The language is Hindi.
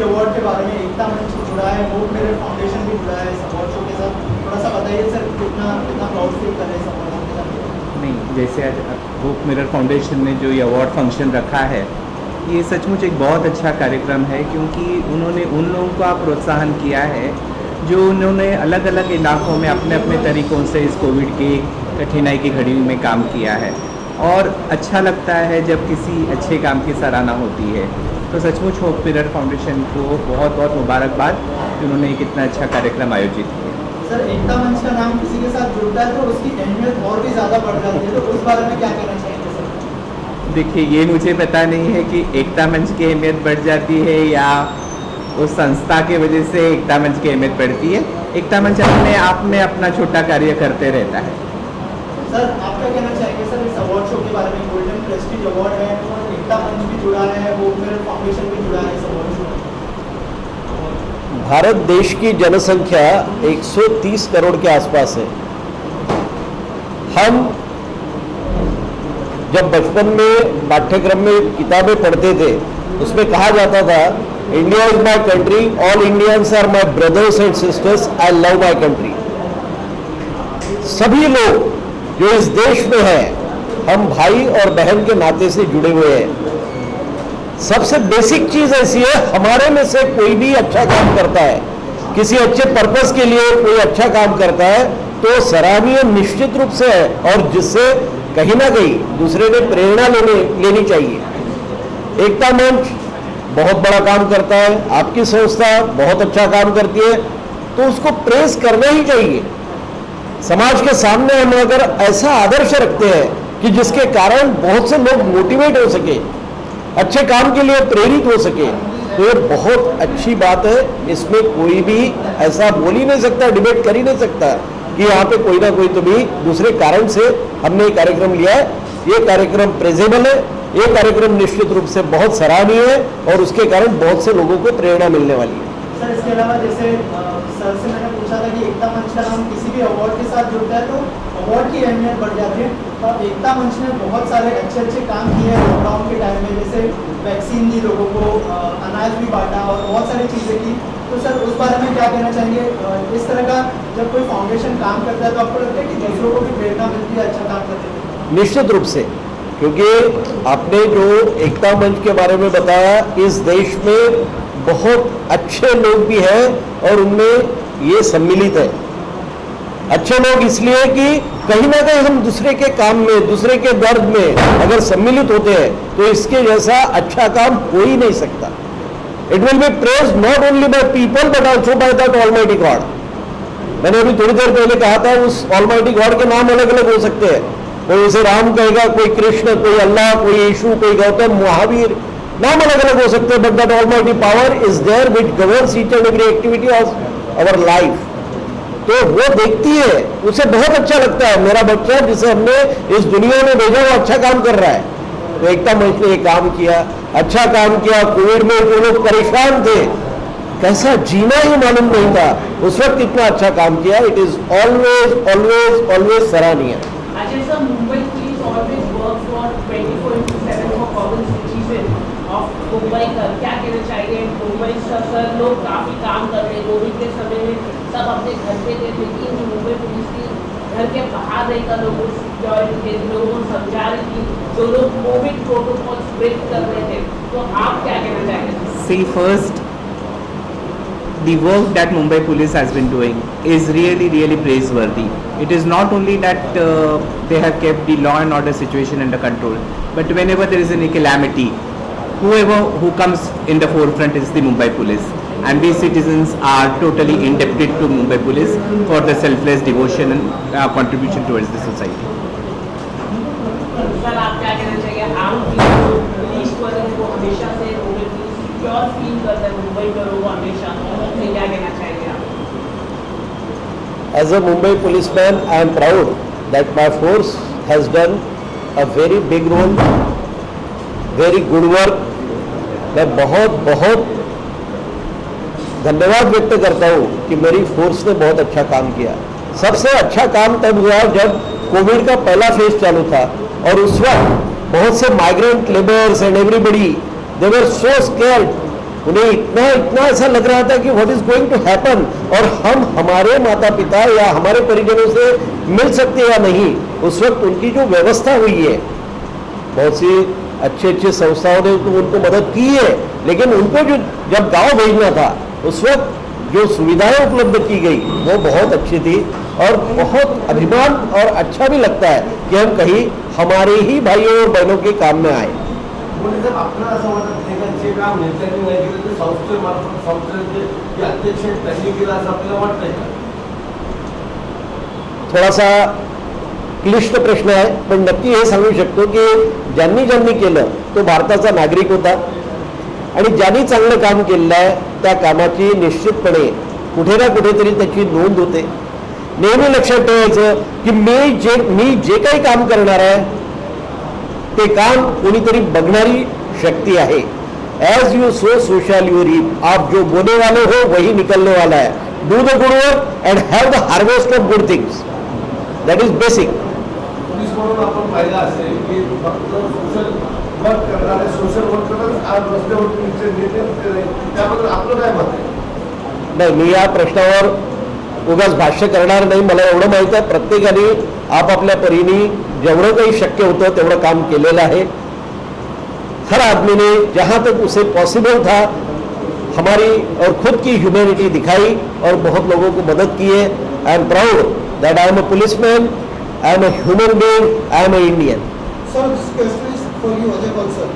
प्रेस्टीज अवार्ड के बारे में एकता मंच जुड़ा है, होप मेरिट फाउंडेशन भी जुड़ा है इस अवार्ड शो के साथ, थोड़ा सा बताइए सर कितना कितना प्राउड फील कर रहे हैं इस अवार्ड के साथ। नहीं, जैसे आज होप मिरर फाउंडेशन ने जो ये अवार्ड फंक्शन रखा है, ये सचमुच एक बहुत अच्छा कार्यक्रम है, क्योंकि उन्होंने उन लोगों का प्रोत्साहन किया है जो उन्होंने अलग अलग इलाकों में अपने अपने तरीक़ों से इस कोविड की कठिनाई की घड़ी में काम किया है। और अच्छा लगता है जब किसी अच्छे काम की सराहना होती है। तो सचमुच होप मिरर फाउंडेशन को बहुत बहुत मुबारकबाद कि उन्होंने एक इतना अच्छा कार्यक्रम आयोजित किया। सर एकता मंच का नाम किसी के साथ जुड़ता है तो उसकी अहमियत और भी ज़्यादा बढ़ जाती है, तो उस बारे में क्या कहना चाहेंगे सर? देखिए, ये मुझे पता नहीं है कि एकता मंच की अहमियत बढ़ जाती है या उस संस्था की वजह से एकता मंच की अहमियत बढ़ती है। एकता मंच अपने आप में अपना छोटा कार्य करते रहता है। सर आप क्या कहना चाहेंगे सर इस अवार्ड शो के बारे में? गोल्डन प्रेस्टीज अवार्ड है, एकता मंच भी जुड़ा है, होप मिरर फाउंडेशन भी जुड़ा है इस अवार्ड शो में। भारत देश की जनसंख्या 130 करोड़ के आसपास है। हम जब बचपन में पाठ्यक्रम में किताबें पढ़ते थे, उसमें कहा जाता था India is my country, all Indians are my brothers and sisters, I love my country. सभी लोग जो इस देश में हैं, हम भाई और बहन के नाते से जुड़े हुए हैं। सबसे बेसिक चीज ऐसी है, हमारे में से कोई भी अच्छा काम करता है, किसी अच्छे पर्पस के लिए कोई अच्छा काम करता है, तो सराहनीय निश्चित रूप से है और जिससे कहीं ना कहीं दूसरे ने प्रेरणा लेनी चाहिए। एकता मंच बहुत बड़ा काम करता है, आपकी संस्था बहुत अच्छा काम करती है, तो उसको प्रेस करना ही चाहिए। समाज के सामने हम अगर ऐसा आदर्श रखते हैं कि जिसके कारण बहुत से लोग मोटिवेट हो सके, अच्छे काम के लिए प्रेरित हो सके, तो ये बहुत अच्छी बात है। इसमें कोई भी ऐसा बोल ही नहीं सकता, डिबेट कर ही नहीं सकता कि यहाँ पे कोई ना कोई तो भी दूसरे कारण से हमने ये कार्यक्रम लिया है। ये कार्यक्रम प्रेजेबल है, ये कार्यक्रम निश्चित रूप से बहुत सराहनीय है और उसके कारण बहुत से लोगों को प्रेरणा मिलने वाली है। सर इसके अलावा जैसे सर से मैंने पूछा था कि एकता मंच का नाम किसी भी अवार्ड के साथ जुड़ता है तो अवार्ड की अहमियत बढ़ जाती है। और एकता मंच ने बहुत सारे अच्छे काम किए हैं लॉकडाउन के टाइम में, जैसे वैक्सीन दी लोगों को, अनाज भी बांटा और बहुत सारी चीज़ें की। तो सर उस बारे में क्या कहना चाहेंगे? इस तरह का जब कोई फाउंडेशन काम करता है तो आपको लगता है कि दूसरों को भी प्रेरणा मिलती है अच्छा काम करने में? निश्चित रूप से, क्योंकि आपने जो एकता मंच के बारे में बताया, इस देश में बहुत अच्छे लोग भी हैं और उनमें ये सम्मिलित है। अच्छे लोग इसलिए कि कहीं ना कहीं हम दूसरे के काम में, दूसरे के दर्द में अगर सम्मिलित होते हैं तो इसके जैसा अच्छा काम हो ही नहीं सकता। It will be praised not only by people but also by that almighty God. मैंने अभी थोड़ी देर पहले कहा था, उस ऑलमाइटी गॉड के नाम अलग अलग हो सकते हैं। कोई उसे राम कहेगा, कोई कृष्ण, कोई अल्लाह, कोई यीशु, कोई गौतम, महावीर, नाम अलग अलग हो सकते हैं, but that almighty power is there which governs each and every activity of our life. तो वो देखती है, उसे बहुत अच्छा लगता है मेरा बच्चा जिसे हमने इस दुनिया में भेजा वो अच्छा काम कर रहा है। तो एकता मंच ने ये काम किया, अच्छा काम किया। कोविड में जो लोग परेशान थे, कैसा जीना ही मालूम नहीं था, उस वक्त इतना अच्छा काम किया। It is always always always सराहनीय। Mumbai police always works for 24/7 for common citizens of Mumbai का क्या कहना चाहिए? मुंबई सर लोग काफ़ी काम कर रहे हैं। कोविड के समय में सब अपने घर पे थे, लेकिन मुंबई पुलिस की घर के बाहर रहकर लोगों को सिक्योरिटी थे, लोगों को समझा रही थी, जो लोग कोविड प्रोटोकॉल ब्रेक कर रहे थे। तो आप क्या कहना चाहेंगे? See, first, the work that Mumbai Police has been doing is really praiseworthy. It is not only that they have kept the law and order situation under control, but whenever there is any calamity, who comes in the forefront is the Mumbai Police, and we citizens are totally indebted to Mumbai Police for the selfless devotion and contribution towards the society. Sir आप क्या कहना चाहिए? आप पुलिस वाले को हमेशा से मुंबई पुलिस सिक्योर फील करते हैं, मुंबई में लोग हमेशा, तो क्या कहना चाहिए आप? As a Mumbai policeman, I am proud that my force has done a very big role, very good work. मैं बहुत धन्यवाद व्यक्त करता हूँ कि मेरी फोर्स ने बहुत अच्छा काम किया। सबसे अच्छा काम तब हुआ जब कोविड का पहला फेज चालू था और उस वक्त बहुत से migrant labours and everybody they were so scared उन्हें इतना इतना ऐसा लग रहा था कि what is going to happen, और हम हमारे माता पिता या हमारे परिजनों से मिल सकते या नहीं। उस वक्त उनकी जो व्यवस्था हुई है, बहुत सी अच्छी अच्छी संस्थाओं ने तो उनको मदद की है, लेकिन उनको जो जब गांव भेजना था उस वक्त जो सुविधाएं उपलब्ध की गई वो बहुत अच्छी थी, और बहुत अभिमान और अच्छा भी लगता है कि हम कहीं हमारे ही भाइयों और बहनों के काम में आए। साहेब, आपल्याला असं वाटत नाही का जे काम नेत्यांनी नाही केलं ते संस्थेमार्फत संस्थेचे जे अध्यक्ष आहेत त्यांनी केलं असं आपल्याला वाटतंय का? थोडासा क्लिष्ट प्रश्न आहे, पण नक्की हे सांगू शकतो की ज्यांनी ज्यांनी केलं तो भारताचा नागरिक होता, आणि ज्यांनी चांगलं काम केलेलं आहे त्या कामाची निश्चितपणे कुठे ना कुठेतरी त्याची नोंद होते। नेहमी लक्षात ठेवायचं की मी जे काही काम करणार आहे ते काम कोणीतरी बघणारी शक्ती आहे। As you sow so shall you reap, आप जो बोने वाले हो वही निकलने वाला है। Do the good work and have the harvest of good things, that is basic. Police म्हणून आपण पाहिलं असेल की फक्त सोशल वर्क करणारे सोशल वर्करच आज रस्त्यावरती नेते, त्याबद्दल आपलं काय मत आहे? नाही, मी या प्रश्नावर उगाच भाष्य करणार नाही। मला एवढं माहित आहे प्रत्येकाने आपापल्या परीने जेवढं काही शक्य होतं तेवढं काम केलेलं आहे। हर आदमी ने जहां तक उसे पॉसिबल था हमारी और खुद की ह्यूमैनिटी दिखाई और बहुत लोगों को मदद की है। I am proud that I am a policeman, I am a human being, I am a Indian. Sir, this question is for you, Ajay Paul sir.